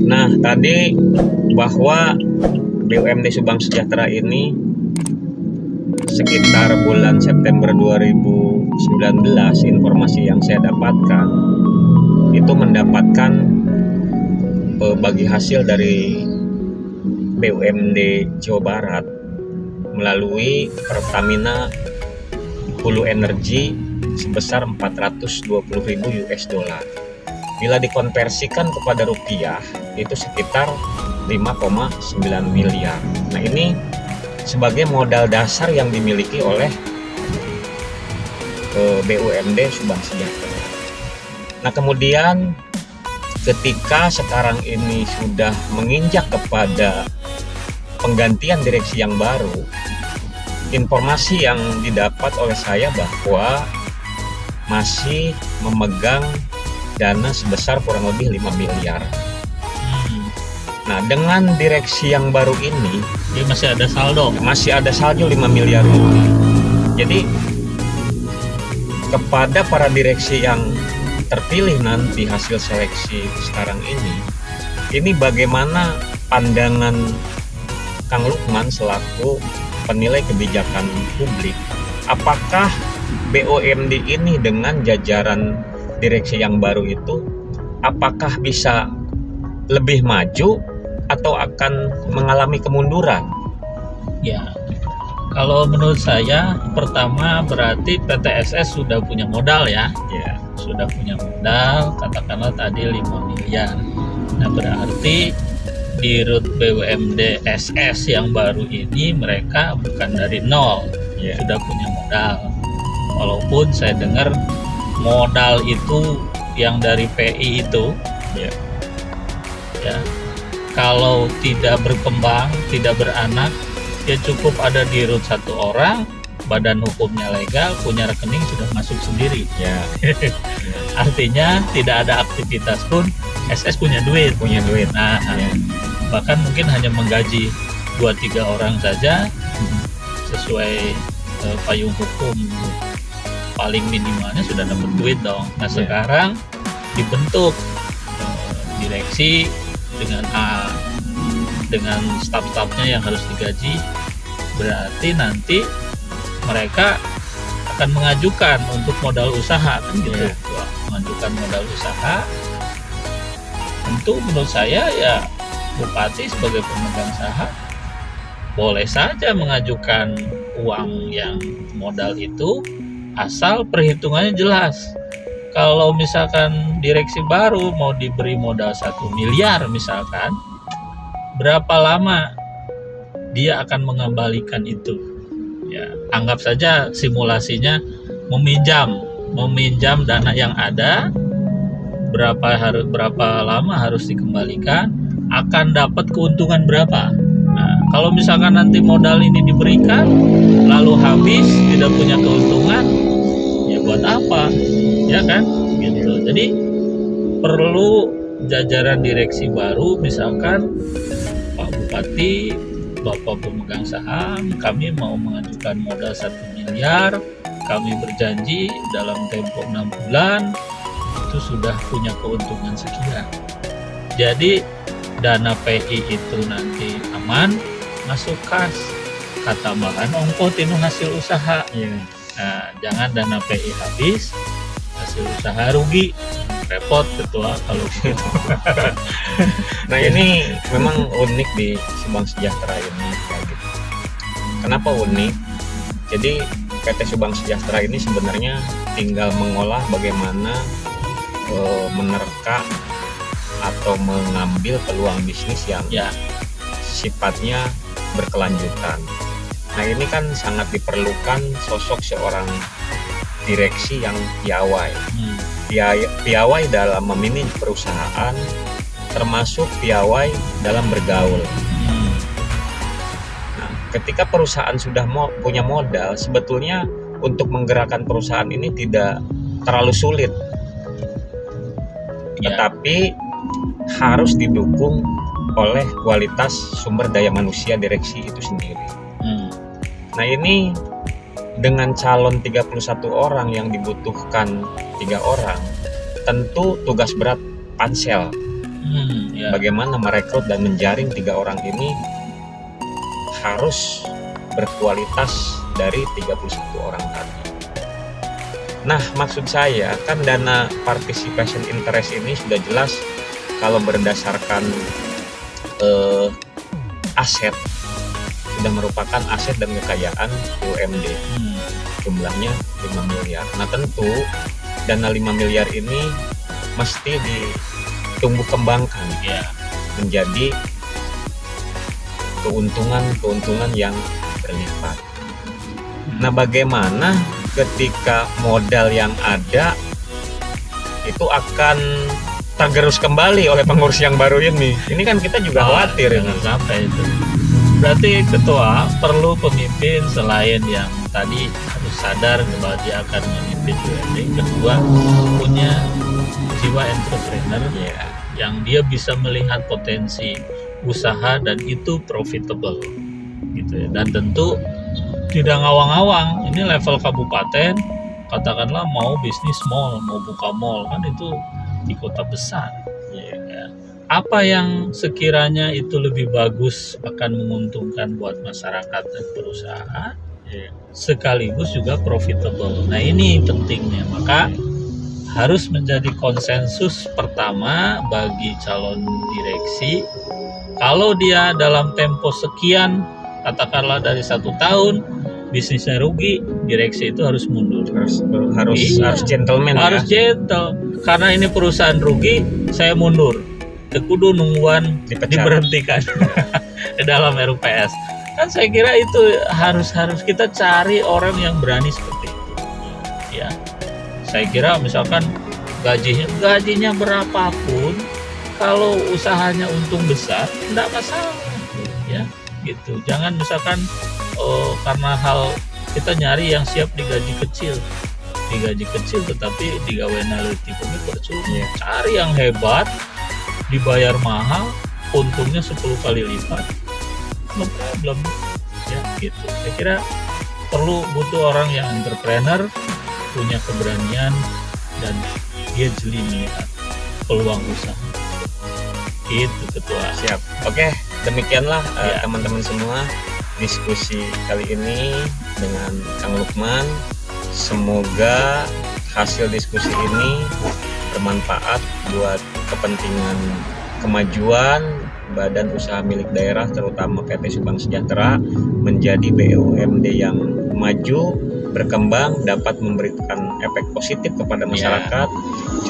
Nah, tadi bahwa BUMD Subang Sejahtera ini sekitar bulan September 2019, informasi yang saya dapatkan itu mendapatkan bagi hasil dari BUMD Jawa Barat melalui Pertamina Hulu Energi sebesar 420.000 US dollar. Bila dikonversikan kepada rupiah itu sekitar 5,9 miliar. Nah, ini sebagai modal dasar yang dimiliki oleh BUMD Subang Sejahtera. Nah, kemudian ketika sekarang ini sudah menginjak kepada penggantian direksi yang baru, informasi yang didapat oleh saya bahwa masih memegang dana sebesar kurang lebih 5 miliar. Nah, dengan direksi yang baru ini Dia masih ada saldo. masih ada saldo 5 miliar lebih. Jadi kepada para direksi yang terpilih nanti hasil seleksi sekarang ini bagaimana pandangan Kang Lukman selaku penilai kebijakan publik? Apakah BUMD ini dengan jajaran direksi yang baru itu apakah bisa lebih maju atau akan mengalami kemunduran? Ya, kalau menurut saya pertama berarti PTSS sudah punya modal ya. Ya, Sudah punya modal, katakanlah tadi 5 miliar. Nah, berarti di RUT BUMD SS yang baru ini mereka bukan dari nol, ya, sudah punya modal. Walaupun saya dengar modal itu yang dari PI itu ya, ya, kalau tidak berkembang, tidak beranak, ya cukup ada di RUT satu orang, badan hukumnya legal, punya rekening sudah masuk sendiri. ya, Artinya tidak ada aktivitas pun SS punya duit. Nah, ya, bahkan mungkin hanya menggaji 2-3 orang saja sesuai payung hukum, paling minimalnya sudah dapat duit dong. Nah, Ya. sekarang dibentuk direksi dengan staf-stafnya yang harus digaji, berarti nanti mereka akan mengajukan untuk modal usaha kan gitu. Ya. Wah, mengajukan modal usaha. Tentu menurut saya ya bupati sebagai pemegang saham boleh saja mengajukan uang yang modal itu asal perhitungannya jelas. Kalau misalkan direksi baru mau diberi modal 1 miliar misalkan, berapa lama dia akan mengembalikan itu? Ya, anggap saja simulasinya meminjam dana yang ada, berapa lama harus dikembalikan, akan dapat keuntungan berapa. Nah, kalau misalkan nanti modal ini diberikan lalu habis, tidak punya keuntungan, ya buat apa? Ya kan? Gitu. Jadi perlu jajaran direksi baru, misalkan Pak Bupati, Bapak pemegang saham, kami mau mengajukan modal 1 miliar, kami berjanji dalam tempo 6 bulan itu sudah punya keuntungan sekian. Jadi dana PI itu nanti aman, masuk kas, katambahan ongkos tinu hasil usaha. ya. Nah, jangan dana PI habis, hasil usaha rugi, repot ketua kalau gitu. Nah, ini memang unik di Subang Sejahtera ini kayak gitu. Kenapa unik? Jadi PT Subang Sejahtera ini sebenarnya tinggal mengolah bagaimana menerka atau mengambil peluang bisnis yang Ya, sifatnya berkelanjutan. Nah, ini kan sangat diperlukan sosok seorang direksi yang piawai. Piawai dalam memanage perusahaan, termasuk piawai dalam bergaul. Nah, ketika perusahaan sudah punya modal, sebetulnya untuk menggerakkan perusahaan ini tidak terlalu sulit, ya, tetapi harus didukung oleh kualitas sumber daya manusia direksi itu sendiri. Nah, ini dengan calon 31 orang yang dibutuhkan 3 orang, tentu tugas berat pansel. Ya. bagaimana merekrut dan menjaring 3 orang ini harus berkualitas dari 31 orang tadi. Nah, maksud saya kan dana participation interest ini sudah jelas kalau berdasarkan aset, sudah merupakan aset dan kekayaan BUMD. Jumlahnya 5 miliar. Nah, tentu dana 5 miliar ini mesti ditumbuh kembangkan Ya. menjadi keuntungan yang berlipat. Nah, bagaimana ketika modal yang ada itu akan tergerus kembali oleh pengurus yang baru ini? Ini kan kita juga khawatir. Jangan sampai itu. Berarti ketua perlu pemimpin selain yang tadi harus sadar bahwa dia akan memimpin BUMD. Kedua, punya jiwa entrepreneur yang dia bisa melihat potensi usaha dan itu profitable gitu ya. Dan tentu tidak ngawang-ngawang. Ini level kabupaten, katakanlah mau bisnis mall, mau buka mall, kan itu di kota besar ya. Apa yang sekiranya itu lebih bagus akan menguntungkan buat masyarakat dan perusahaan sekaligus juga profitable. Nah, ini pentingnya. Maka harus menjadi konsensus pertama bagi calon direksi. Kalau dia dalam tempo sekian, katakanlah dari 1 tahun, bisnisnya rugi, direksi itu harus mundur. Harus gentleman. Harus gentle. Karena ini perusahaan rugi, saya mundur. Kudu nungguan diberhentikan di dalam RUPS. Kan saya kira itu harus kita cari orang yang berani seperti itu. Ya, saya kira misalkan gajinya berapapun, kalau usahanya untung besar, enggak masalah, ya, gitu. Jangan misalkan karena hal kita nyari yang siap digaji kecil tetapi digawe naliti percuma. Cari yang hebat, dibayar mahal, untungnya 10 kali lipat, no problem, ya, gitu. Saya kira butuh orang yang entrepreneur, punya keberanian dan dia jeli melihat peluang usaha. Itu ketua. Siap. Oke, demikianlah teman-teman semua diskusi kali ini dengan Kang Lukman. Semoga hasil diskusi ini bermanfaat buat kepentingan kemajuan badan usaha milik daerah, terutama PT Subang Sejahtera, menjadi BUMD yang maju, berkembang, dapat memberikan efek positif kepada masyarakat,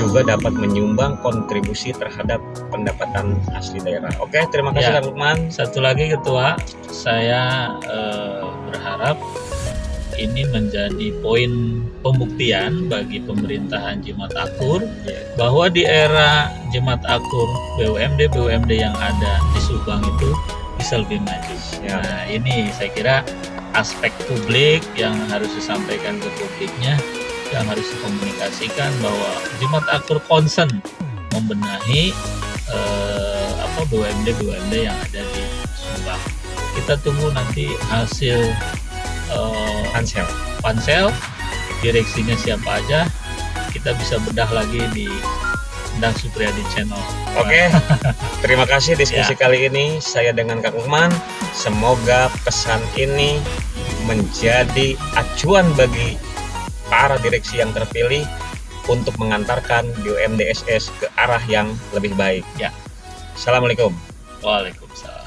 juga dapat menyumbang kontribusi terhadap pendapatan asli daerah. Oke, terima kasih Kang Lukman. Satu lagi ketua, saya berharap ini menjadi poin pembuktian bagi pemerintahan Jimat Akur bahwa di era Jimat Akur BUMD yang ada di Subang itu bisa lebih maju. Nah, ini saya kira aspek publik yang harus disampaikan ke publiknya, yang harus dikomunikasikan bahwa Jimat Akur concern membenahi BUMD yang ada di Subang. Kita tunggu nanti hasil pansel, direksinya siapa aja, kita bisa bedah lagi di Endang Supriyadi Channel. Oke, terima kasih diskusi kali ini saya dengan Kang Lukman. Semoga pesan ini menjadi acuan bagi para direksi yang terpilih untuk mengantarkan BUMD SS ke arah yang lebih baik. Ya. Assalamualaikum. Waalaikumsalam.